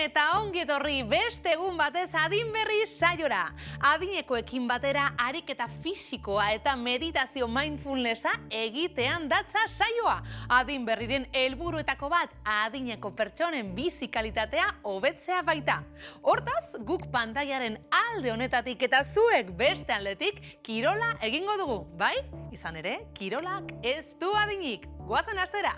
eta ongi etorri beste egun batez adin berri saiora. Adinekoekin batera ariketa fisikoa eta meditazio mindfulnessa egitean datza saioa. Adin berriren helburuetako bat adineko pertsonen bizi kalitatea hobetzea baita. Hortaz, guk pantailaren alde honetatik eta zuek beste aldetik kirola egingo dugu, bai? Izan ere, kirolak ez du adinik. Goazen astera!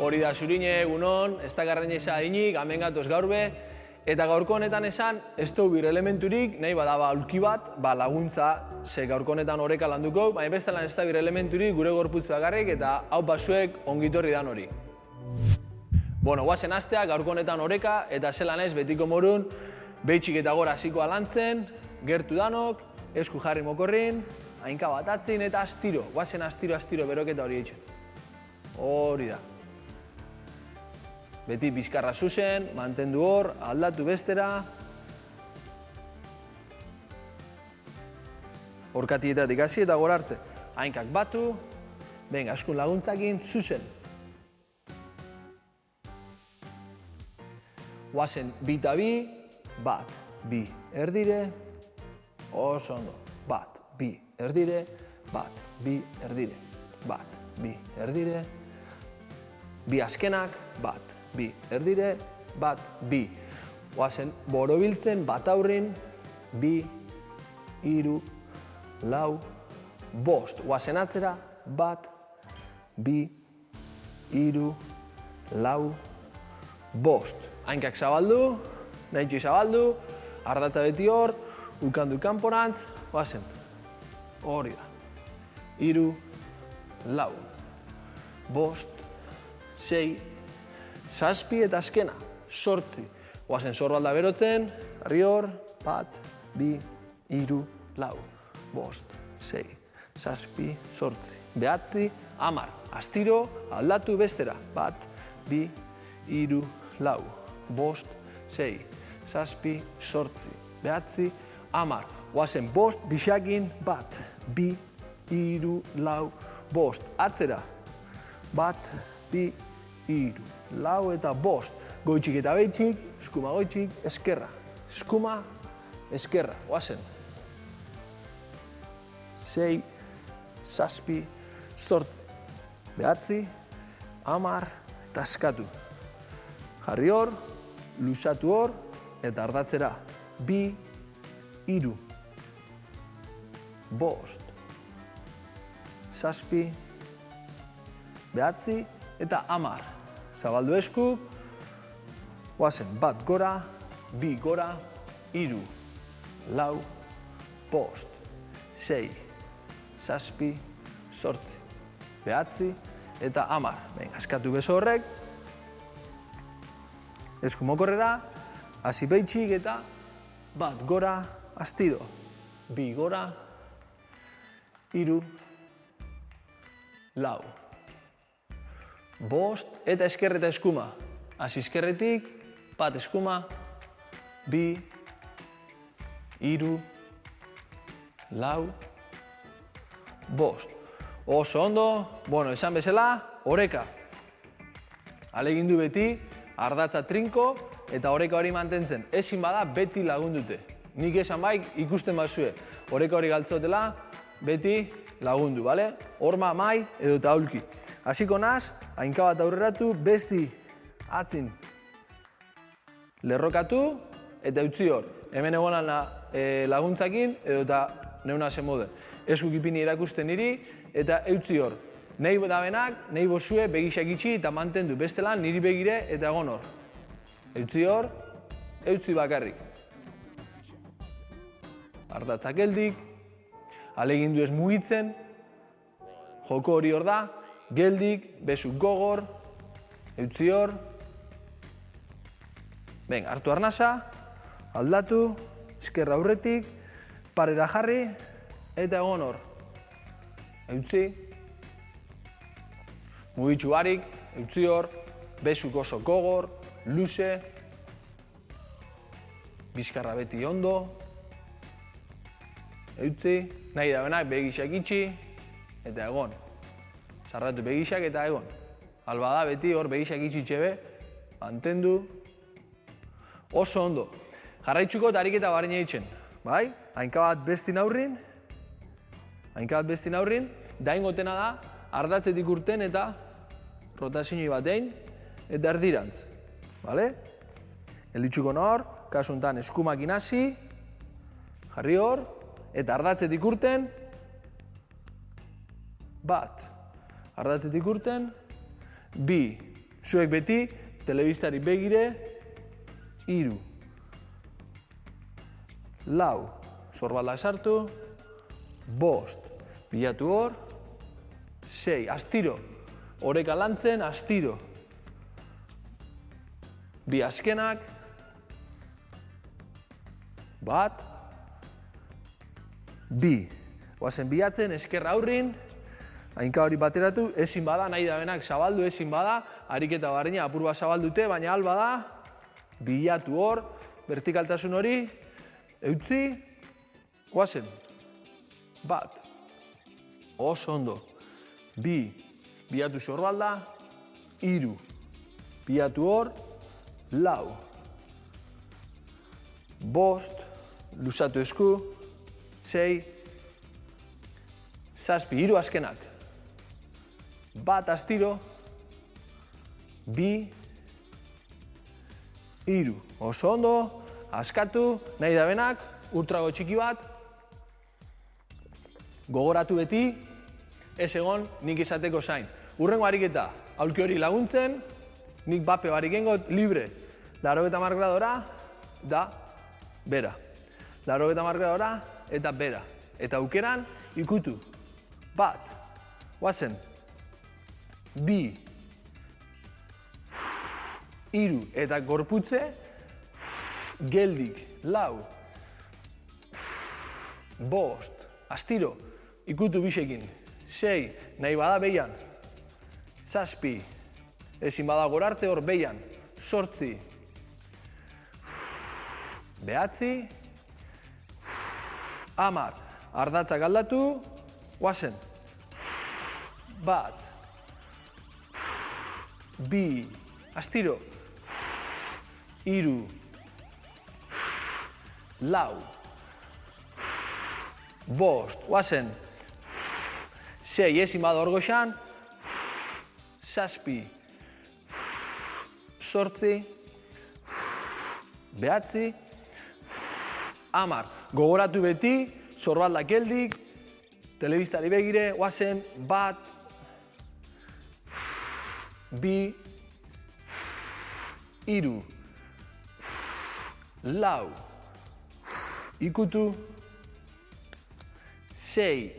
Hori da Zurine, egunon, ez da garraina eza adinik, hemen gatoz gaurbe, eta gaurko honetan esan, ez du bir elementurik, nahi bada aulki bat, laguntza, ze gaurko honetan oreka landuko, baina bestelan ez da bir elementurik gure gorputz bakarrik, eta hau basuek ongitorri dan hori. Bueno, guazen astea, gaurko honetan oreka, eta zelan ez betiko morun, behitxik eta gora hasiko lantzen, gertu danok, esku jarri mokorrin, hainka bat atzin eta astiro, guazen astiro beroketa hori eitzen. Hori da. Beti bizkarra zuzen, mantendu hor, aldatu bestera. Horkatietatik hasi eta gora arte. Hainkak batu, venga, askun laguntzakin, zuzen. Guazen bi eta bi, bat, bi, erdire, oso ondo, bat, bi, erdire, bat, bi, erdire, bat, bi, erdire, bi azkenak, bat, bi, erdire, bat, bi. Oazen, borobiltzen, bat aurrin, bi, hiru, lau, bost. Oazen atzera, bat, bi, hiru, lau, bost. Hainkak zabaldu, nahitxo zabaldu, ardatza beti hor, ukandu kanporantz, oazen, hori da. Hiru, lau, bost, sei, zazpi eta azkena, sortzi. Oazen zorbalda berotzen, harri hor, bat, bi, hiru, lau, bost, sei, zazpi, sortzi. Behatzi, hamar. Astiro, aldatu bestera. Bat, bi, hiru, lau, bost, sei, zazpi, sortzi. Behatzi, hamar. Oazen bost, bixakin, bat, bi, hiru, lau, bost. Atzera. Bat, bi, hiru, lau eta bost. Goitxik eta behitxik, eskuma goitxik, eskerra. Eskuma, eskerra. Oazen. Sei, zazpi, sortzi. Behatzi, hamar, eta eskatu. Jarri hor, luzatu hor, eta ardatzera. Bi, hiru, bost, zazpi, behatzi, eta hamar. Zabaldu esku, oazen bat gora, bi gora, hiru, lau, bost, sei, zazpi, sortzi, behatzi, eta hamar. Venga, eskatu beso horrek, esku mokorrera, hasi behitxik eta bat gora, astiro, bi gora, hiru, lau, bost, eta esker eta eskuma. Hasi eskerretik, bat eskuma, bi, hiru, lau, bost. Oso ondo, bueno, esan bezala, oreka. Alegindu beti, ardatza trinko, eta oreka hori mantentzen. Ezin bada, beti lagundute. Nik esan baik, ikusten bazue. Oreka hori galtzotela, beti lagundu, bale? Horma, mai, edo eta aulki. Hasiko naz, hainka bat aurreratu, besti atzin lerrokatu eta utzi hor. Hemen egonan laguntzakin edo eta neuna zen moden. Eskuk ipini erakusten niri eta utzi hor. Nahi dabenak, nahi bozue begixak itxi eta mantendu. Bestelan niri begire eta egon hor. Utzi hor, utzi bakarrik. Ardatzak geldik, alegindu ez mugitzen, joko hori hor da, geldik, besu gogor, utzi hor. Ben, hartu arnasa, aldatu, eskerra aurretik, parera jarri, eta egon hor. Utzi, mugitxu barik, utzi hor, besu oso gogor, luze, bizkarra beti ondo, utzi, nahi da benak begixak itxi, eta egon. Sarratu begixak eta egon. Alba da, beti hor begisak itxitxebe, mantendu. Oso ondo. Jarraitzuko eta ariketa barina ditzen. Bai? Hainka bat bestin aurrin. Da ingotena da, ardatzetik urten eta rotazioi batein eta erdirantz. Bale? Gelditzuko nor, kasuntan eskumak inasi, jarri hor, eta ardatzetik urten, bat. Ardatzetik urten, bi. Zuek beti, telebistari begire, 3. 4. Sorbaldak sartu, 5. Bilatu hor, 6. Astiro. Oreka lantzen, astiro. Bi azkenak, bat, bi. Oazen bilatzen, eskerra aurrin, hainka hori bateratu, ezin bada, nahi da benak zabaldu, ezin bada, ariketa barina apur bat zabaldute, baina alba da, bilatu hor, vertikaltasun hori, eutzi, oazen, bat, oso ondo, bi, bilatu sorbalda, 3, bilatu hor, 4, 5, luzatu esku, 6, 7, 3 azkenak, bat astiro, 2, 3, oso ondo, askatu, nahi da benak, ultrago txiki bat, gogoratu beti, ez egon nik izateko zain. Urrengo ariketa, aulki hori laguntzen, nik bape barik engot, libre, 80 gradora, da, bera. 80 gradora, eta bera. Eta aukeran, ikutu. Bat, guazen, 2, 3, eta gorputze, geldik, 4, 5, astiro, ikutu bisekin, 6, nahi bada behian, 7, ezin bada gorarte hor behian, 8, 9, 10, ardatzak aldatu, guazen, 1, 2, astiro, 3, 4, 5, guazen, 6, ezin bada hor goxan, 7, 8, 9, 10, gogoratu beti, sorbaldak geldik, telebistari begire, guazen, 1, 2, 3, 4, ikutu, 6,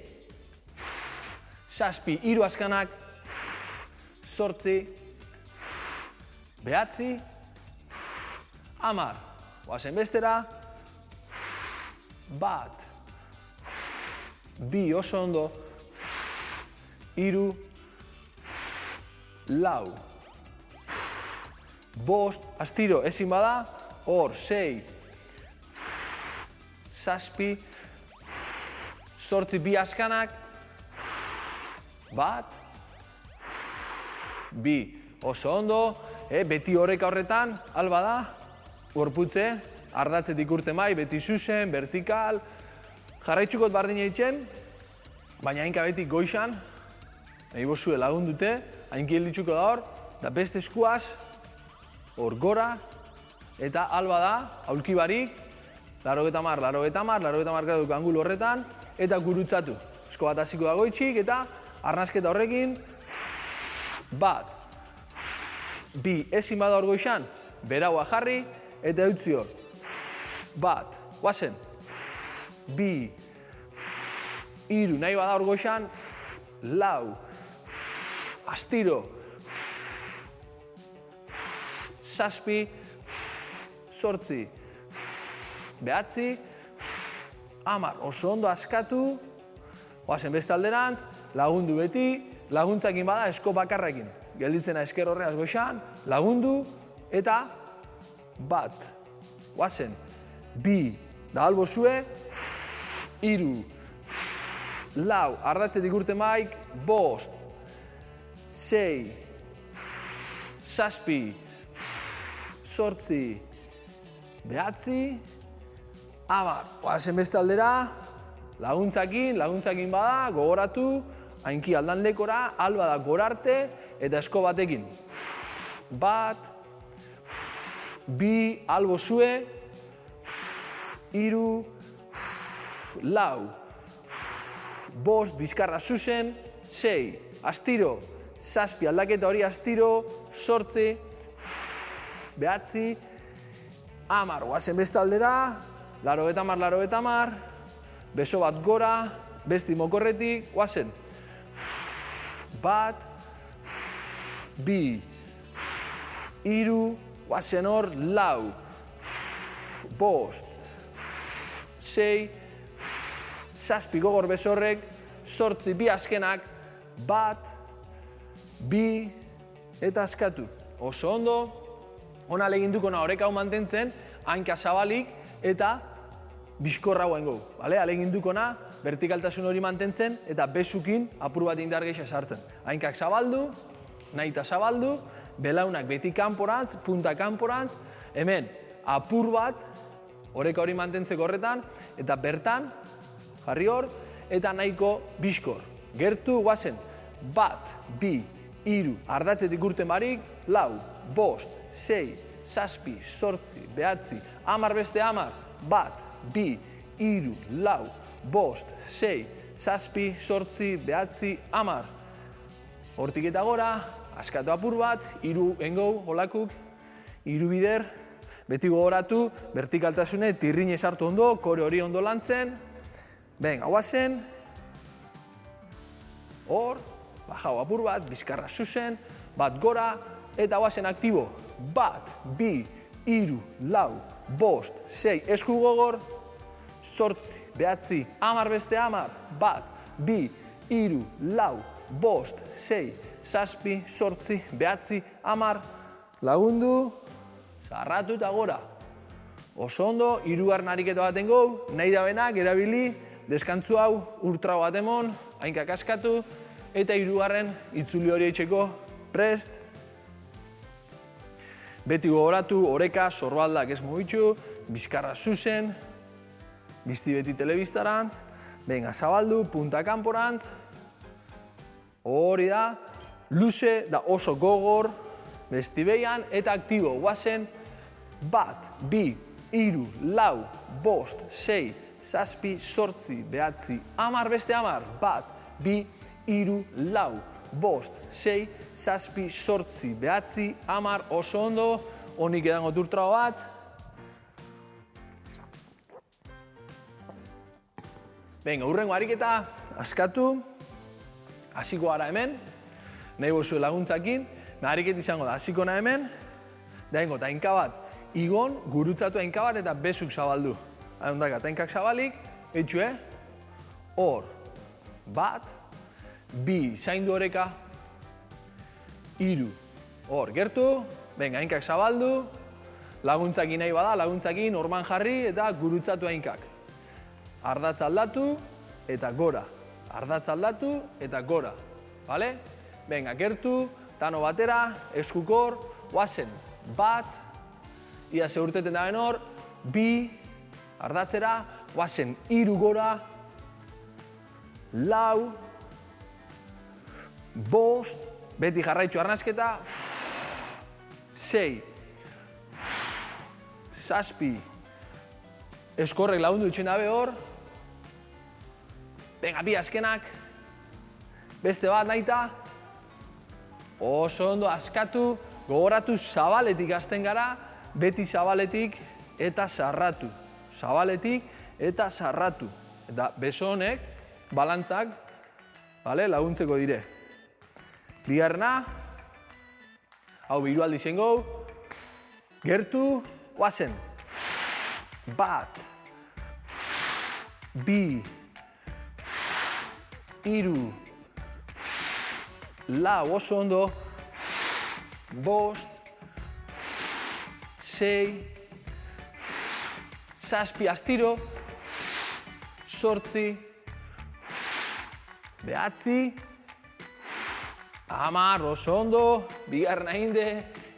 7, 3 azkanak, 8, 9, 10, guazen bestera, 1, 2, oso ondo, 3, 4, 5, astiro, ezin bada, hor, 6, 7, 8, 2 azkanak, 1, 2, oso ondo, beti horreka horretan, alba da, gorputze, ardatzetik urte mai, beti zuzen, vertikal, jarraitzukot bardina ditzen, baina hainka beti goixan, nahi bozue lagundute, hainki helditzuko da hor, da beste eskuaz, hor gora, eta alba da, aulki barik, 80 graduk angulu horretan, eta gurutzatu. Esko bat hasiko da goitxik, eta arnasketa horrekin, 1, 2, ezin bada hor goixan, beraua jarri, eta eutzi hor. 1, guazen, 2, 3, nahi bada hor goxan, 4, astiro, 7, 8, 9, 10, oso ondo askatu, guazen beste alderantz, lagundu beti, laguntzakin bada esko bakarrakin. Gelditzena esker horreaz goxan, lagundu, eta 1, guazen, 2, da albo zue, 3, 4, ardatzetik urte maik, 5, 6, zazpi, zortzi, behatzi, hamar. Oazen beste aldera, laguntzakin bada, gogoratu, hainki aldan lekora, alba da gorarte, eta esko batekin. Bat, bi, albo zue, hiru, lau, bost, bizkarra zuzen, sei, astiro, zazpi, aldaketa hori astiro, zortzi, behatzi, hamar. Oazen beste aldera, larogeita hamar, beso bat gora, besti mokorretik, oazen. Bat, bi, hiru, oazen hor, lau, bost, sei, zazpi gogor besorrek, zortzi, bi azkenak, bat, bi, eta askatu. Oso ondo, ona alegindukona oreka hau mantentzen, hanka zabalik eta bizkorra hauen gau. Alegindukona, vertikaltasun hori mantentzen eta besukin apur bat indar gehiago sartzen. Hainkak zabaldu, nahita zabaldu, belaunak beti kanporantz, punta kanporantz, hemen apur bat, oreka hori mantentzeko horretan, eta bertan, jarri hor, eta nahiko bizkor. Gertu guazen, bat, bi, hiru, ardatzetik urten barik, lau, bost, sei, zazpi, zortzi, behatzi, hamar beste hamar, bat, bi, hiru, lau, bost, sei, zazpi, zortzi, behatzi, hamar. Hortik eta gora, askatu apur bat, hiru engau, holakuk, hiru bider, beti gogoratu, vertikaltasune, tirrine sartu ondo, kore hori ondo lantzen. Ben, hauazen, hor, bajau apur bat, bizkarra zuzen, bat gora, eta hauazen aktibo. Bat, bi, hiru, lau, bost, sei, esku gogor, zortzi, behatzi, hamar beste hamar, bat, bi, hiru, lau, bost, sei, zazpi, zortzi, behatzi, hamar, lagundu, zarratu eta gora. Oso ondo, hirugarren ariketa baten gau, nahi da benak, erabili, deskantzu hau, urtra bat emon, hainkak askatu, eta hirugarren itzuli hori eitxeko prest. Beti gogoratu, oreka, sorbaldak ez mugitu, bizkarra zuzen, bizti beti telebistarantz, venga, zabaldu, punta kanporantz, hori da, luze da oso gogor, besti behian, eta aktibo, guazen, bat, bi, hiru, lau, bost, sei, zazpi, zortzi, behatzi, hamar beste hamar, bat, bi, hiru, lau, bost, sei, zazpi, zortzi, behatzi, hamar, oso ondo, honik edango turtrao bat. Venga, hurrengo ariketa, askatu, hasiko gara hemen, nahi bozue laguntzakin, ariket izango da, hasiko na hemen, da hengo, eta hanka bat, igon, gurutzatu hanka bat eta besuk zabaldu. Handaka, eta hankak zabalik, etxue, hor, bat, bi, zaindu oreka, hiru, hor, gertu, venga, hankak zabaldu, laguntzakin nahi bada, laguntzakin orman jarri eta gurutzatu hankak. Ardatz aldatu eta gora, ardatz aldatu eta gora, bale? Venga, gertu, tano batera, eskukor, oazen, bat, ia zeurteten da benor, bi, ardatzera, oazen, hiru gora, lau, bost, beti jarraitzu arnazketa, sei, zazpi, eskorrek lagundu itxen dabe hor, venga, bi azkenak, beste bat nahita, oso ondo askatu, gogoratu zabaletik hasten gara, beti zabaletik eta sarratu. Zabaletik eta sarratu. Eta beso honek, balantzak, laguntzeko dire. Bigarrena, hau hiru aldi zengo, gertu, oazen. Bat, bi, hiru, lau, oso ondo, bost, sei, zazpi astiro, zortzi, behatzi, hamar, oso ondo, bigarren ahinde,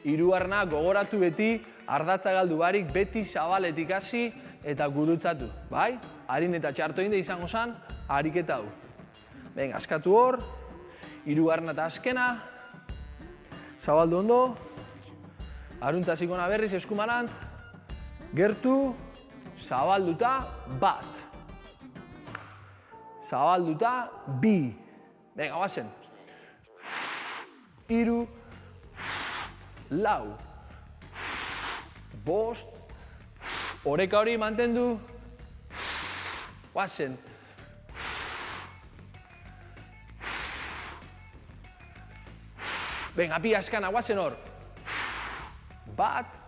Hirugarrena gogoratu beti, ardatza galdu barik, beti zabaletik hasi eta gurutzatu, bai? Arin eta txarto egin izango zen, ariketa hau. Venga, askatu hor, hirugarrena eta azkena, zabaldu ondo, aruntza zikona berriz eskumarantz, gertu, zabalduta, bat. Zabalduta, bi. Venga, guazen. Hiru, lau, bost, oreka hori mantendu, guazen. Venga, bi askana, guazen hor. Bat,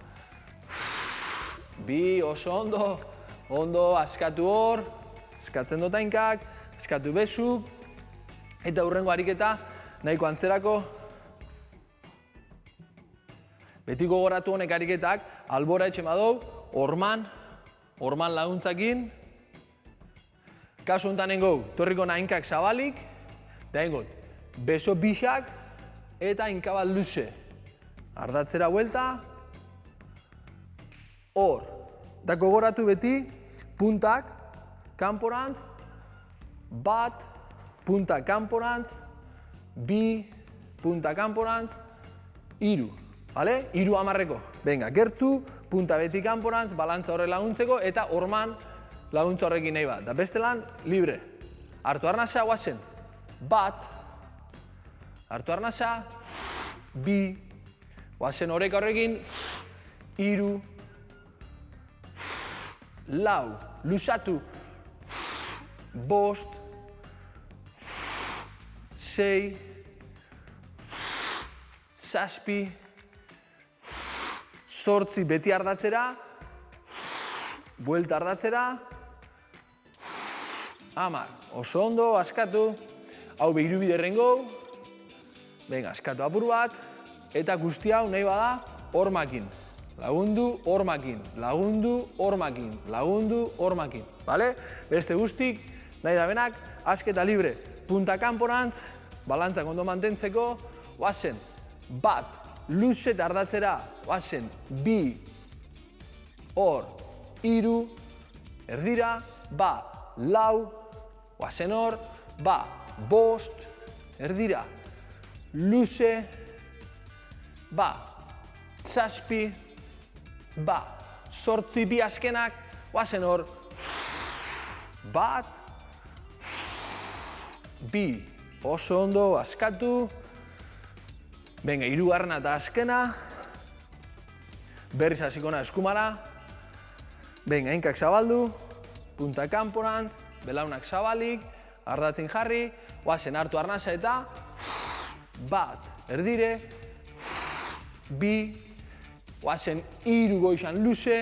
bi, oso ondo, ondo, askatu hor, askatzen dotainkak, askatu bezuk, eta hurrengo ariketa, nahiko antzerako, betiko gogoratu honek ariketak, albora etxe badou, orman laguntzakin, kasu honetan engou, torriko nahinkak zabalik, da engot, beso bixak, eta inkabat luze. Ardatzera buelta, hor, da gogoratu beti, puntak, kanporantz, bat, punta kanporantz, bi, punta kanporantz, hiru. Vale? Hiru hamarreko. Venga, gertu, punta beti kanporantz, balantza horre laguntzeko, eta orman laguntza horrekin nahi bat. Da beste lan, libre. Hartu arnasa, guazen. Bat. Hartu arnasa, bi. Guazen oreka horrekin, hiru. Lau. Lusatu. Bost. Sei. Zazpi. Zortzi beti ardatzera, buelta ardatzera, hamar. Oso ondo, askatu, hau behiru biderrengo, venga, askatu apur bat, eta guzti hau nahi bada hormakin. Lagundu, hormakin, lagundu, hormakin, lagundu, hormakin. Bale? Beste guztik, nahi da benak, asketa libre. Punta kanporantz, balantzak ondo mantentzeko, guazen, bat, luze eta ardatzera, guazen, bi, hor, hiru, erdira, ba, lau, guazen hor, ba, bost, erdira, luze, ba, zazpi, ba, zortzi bi azkenak, guazen hor, bat, bi, oso ondo, askatu, venga, hirugarrena eta azkena, berriz hasikona eskumara, venga, hinkak zabaldu, punta kanporantz, belaunak zabalik, ardatzen jarri, guazen hartu arnasa eta bat, erdire, bi, guazen hiru goizan luze,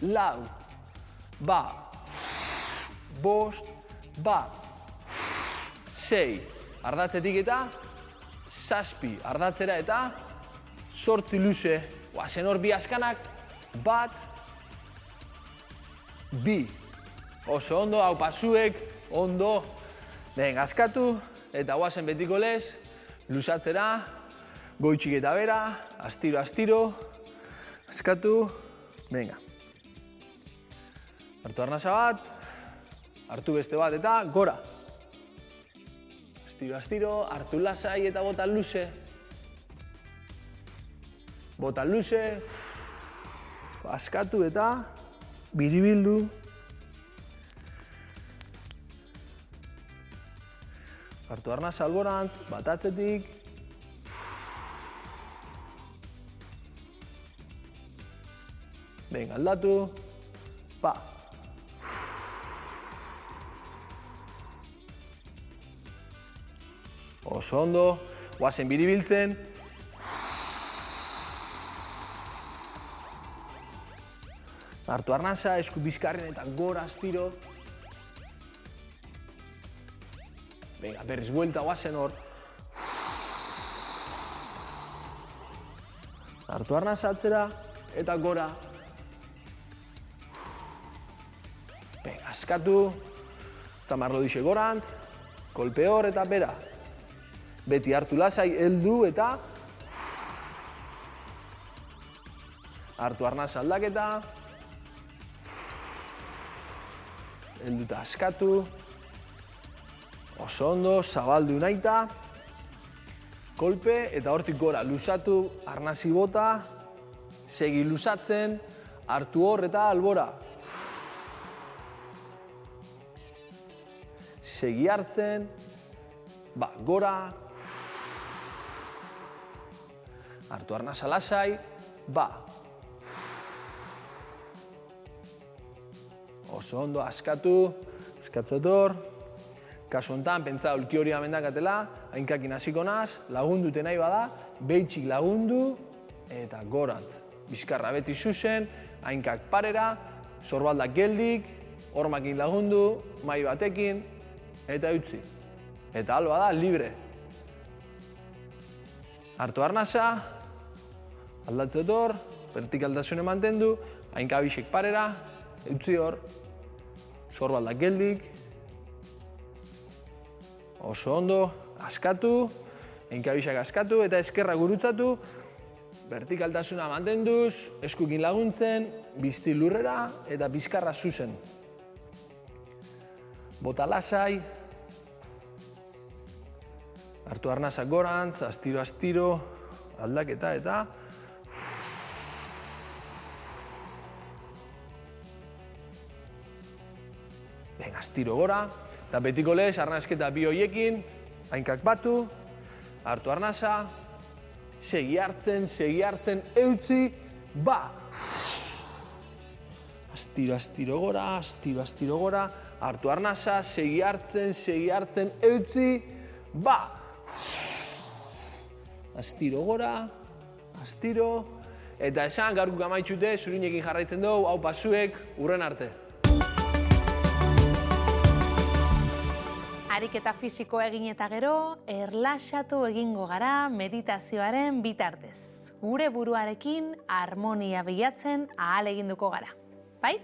lau, ba, bost, ba, sei, ardatzetik eta zazpi, ardatzera eta zortzi luze, guazen hor bi askanak, bat, bi. Oso ondo, hau pasuek, ondo. Venga, askatu, eta guazen betiko lez, luzatzera, goitxik eta bera, astiro, astiro, askatu, venga. Hartu arnasa bat, hartu beste bat eta gora. Astiro, astiro, hartu lasai eta bota luze. Bota luze, askatu eta biribildu. Hartu arnasa alborantz, batatzetik. Venga, aldatu. Pa. Oso ondo, guazen biribiltzen. Hartu arnasa, esku bizkarren eta gora astiro. Venga, berriz buelta guazen hor. Hartu arnasa atzera eta gora. Venga, askatu. Tzamarlo dixe gorantz. Kolpe hor eta bera. Beti hartu lasai, heldu eta Hartu arnasa aldaketa. Heldu eta askatu. Oso ondo, zabaldu naita. Kolpe eta hortik gora luzatu, arnasi bota. Segi luzatzen, hartu hor eta albora. Segi hartzen, gora. Hartu arnasa lasai, Oso ondo, askatu, askatzator. Kasu honetan, pentsa ulki hori amendakatela, hainkakin hasiko naz, lagundute nahi bada, behitxik lagundu, eta gorantz. Bizkarra beti zuzen, hainkak parera, sorbaldak geldik, hormakin lagundu, mai batekin, eta utzi. Eta alba da, libre. Hartu arnasa, aldatzetor, vertikaltasune mantendu, hainkabixek parera, utzi hor, sorbaldak geldik, oso ondo, askatu, hainkabixak askatu eta eskerra gurutzatu, vertikaltasuna mantenduz, eskukin laguntzen, bizti lurrera eta bizkarra zuzen. Bota lasai, hartu arnazak gorantz, astiro, aldaketa eta astiro gora, eta betiko lez, arnazketa bi hoiekin, hainkak batu, hartu arnaza, segi hartzen, eutzi, Astiro gora, hartu arnaza, segi hartzen, eutzi, Astiro gora, eta esan, gaurko amaitxute, zurinekin jarraitzen dugu, hau pasuek, urren arte. Ariketa fisiko egin eta gero, erlaxatu egingo gara meditazioaren bitartez. Gure buruarekin harmonia bilatzen ahaleginduko gara. Bai?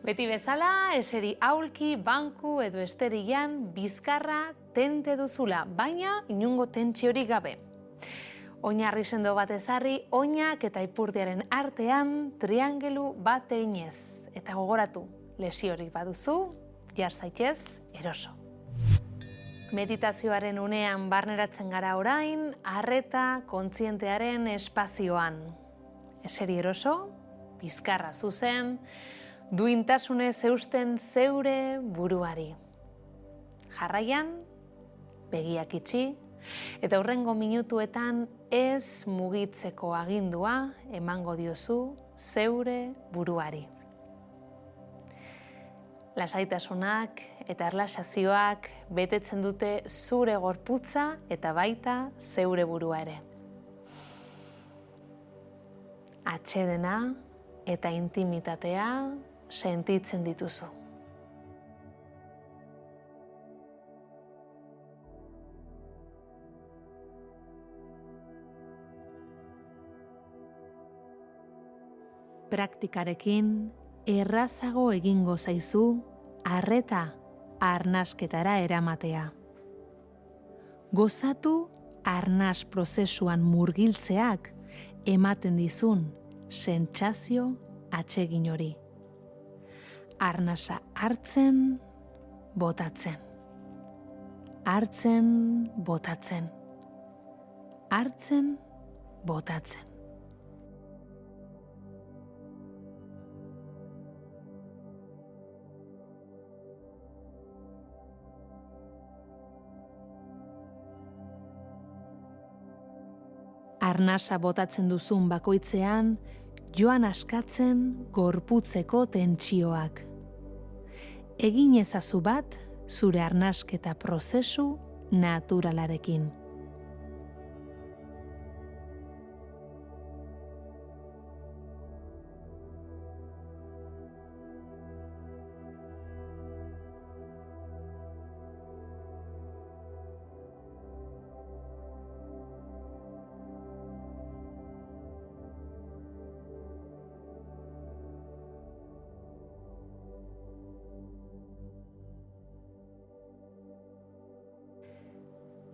Beti bezala, eseri aulki, banku edo esterian bizkarra tente duzula, baina inungo tentsiorik gabe. Oinarri sendo bat ezarri, oinak eta ipurdiaren artean triangelu bat eginez. Eta gogoratu, lesiorik baduzu, jar zaitez, eroso. Meditazioaren unean barneratzen gara orain, arreta kontzientearen espazioan. Eseri eroso, bizkarra zuzen, duintasunez eusten zeure buruari. Jarraian, begiak itxi, eta hurrengo minutuetan ez mugitzeko agindua emango diozu zeure buruari. Lasaitasunak eta erlaxazioak betetzen dute zure gorputza eta baita zeure burua ere. Atsedena eta intimitatea sentitzen dituzu. Praktikarekin errazago egingo zaizu arreta arnasketara eramatea. Gozatu arnas prozesuan murgiltzeak ematen dizun sentsazio atsegin hori. Arnasa hartzen, botatzen. Hartzen, botatzen. Hartzen, botatzen. Arnasa botatzen duzun bakoitzean, joan askatzen gorputzeko tentsioak. Egin ezazu bat zure arnasketa prozesu naturalarekin.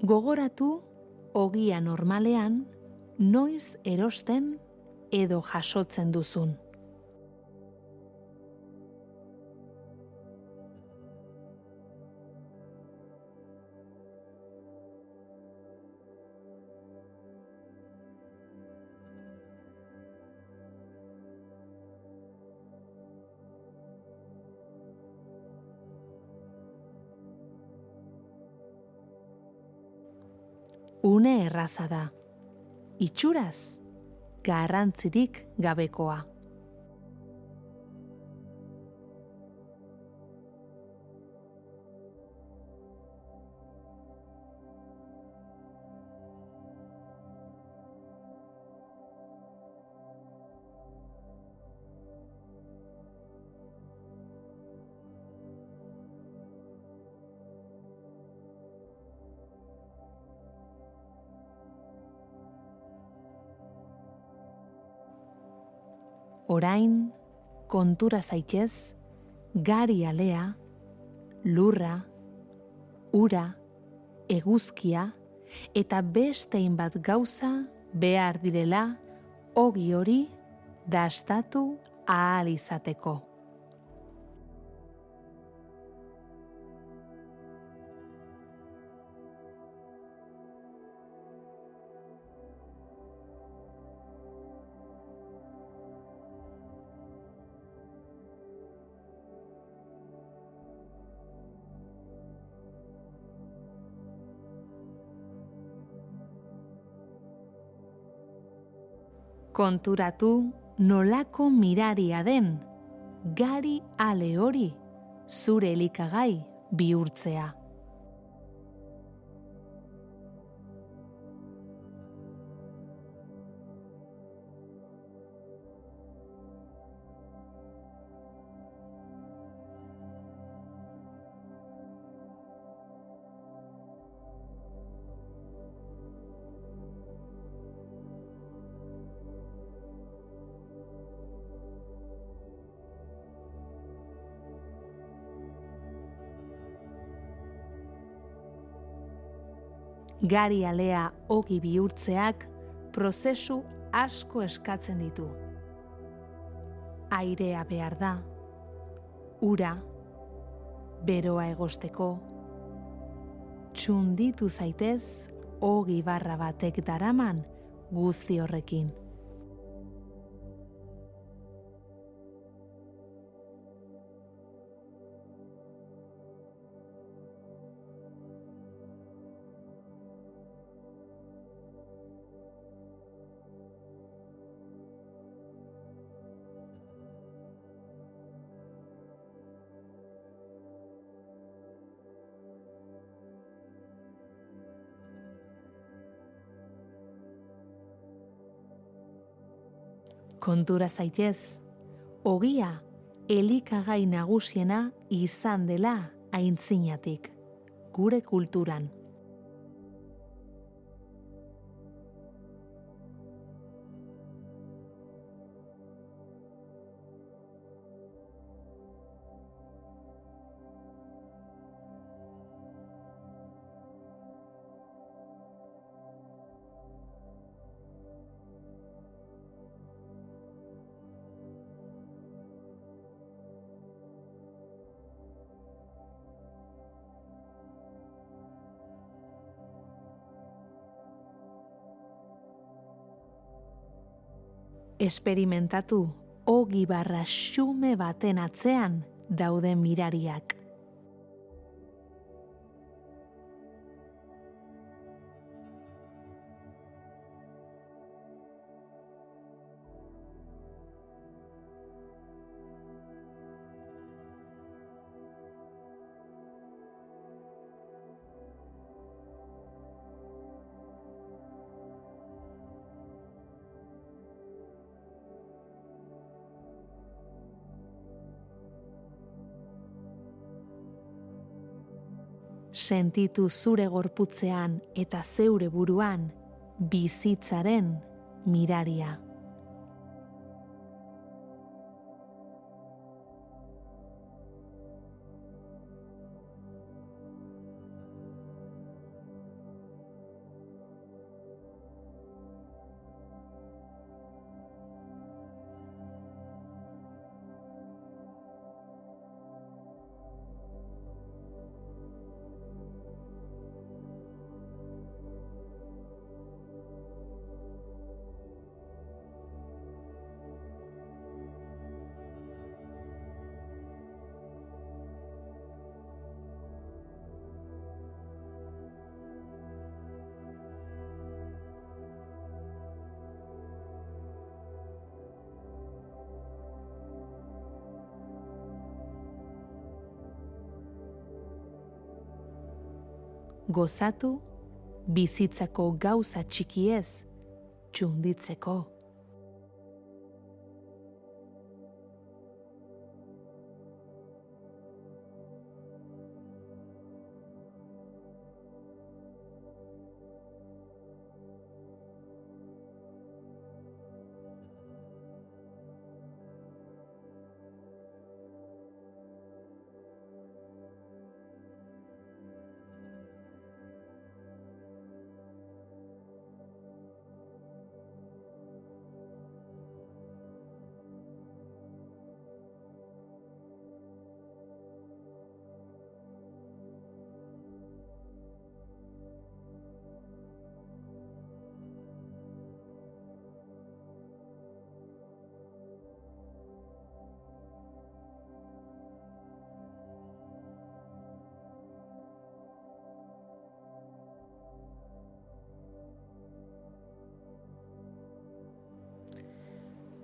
Gogoratu, ogia normalean, noiz erosten edo jasotzen duzun. Une erraza da, itxuraz, garrantzirik gabekoa. Orain, kontura zaitez, gari alea, lurra, ura, eguzkia eta beste hainbat gauza behar direla ogi hori dastatu ahal izateko. Konturatu nolako miraria den, gari ale hori zure elikagai bihurtzea. Gari alea ogi bihurtzeak prozesu asko eskatzen ditu. Airea behar da, ura, beroa egosteko, txunditu zaitez ogi barra batek daraman guzti horrekin. Kontura zaitez, ogia elikagai nagusiena izan dela aintzinatik, gure kulturan. Esperimentatu ogi barra xume baten atzean dauden mirariak. Sentitu zure gorputzean eta zeure buruan bizitzaren miraria. gozatu, bizitzako gauza txikiez, txunditzeko.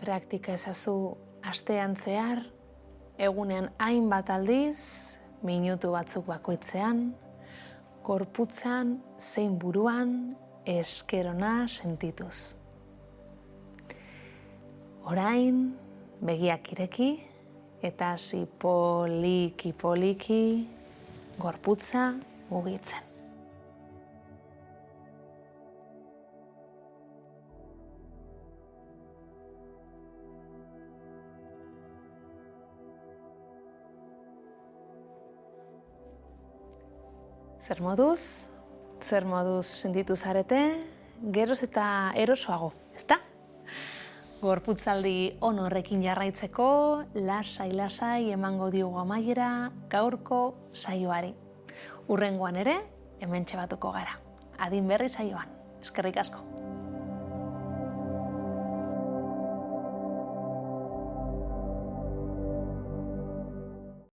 Praktika ezazu astean zehar, egunean hainbat aldiz, minutu batzuk bakoitzean, gorputzan zein buruan eskerona sentituz. Orain, begiak ireki eta hasi poliki gorputza mugitzen. Zer moduz sentitu zarete, geroz eta erosoago, ezta? Gorputzaldi on horrekin jarraitzeko, lasai emango diogu amaiera gaurko saioari. Hurrengoan ere, hementxe batuko gara. Adin berri saioan. Eskerrik asko.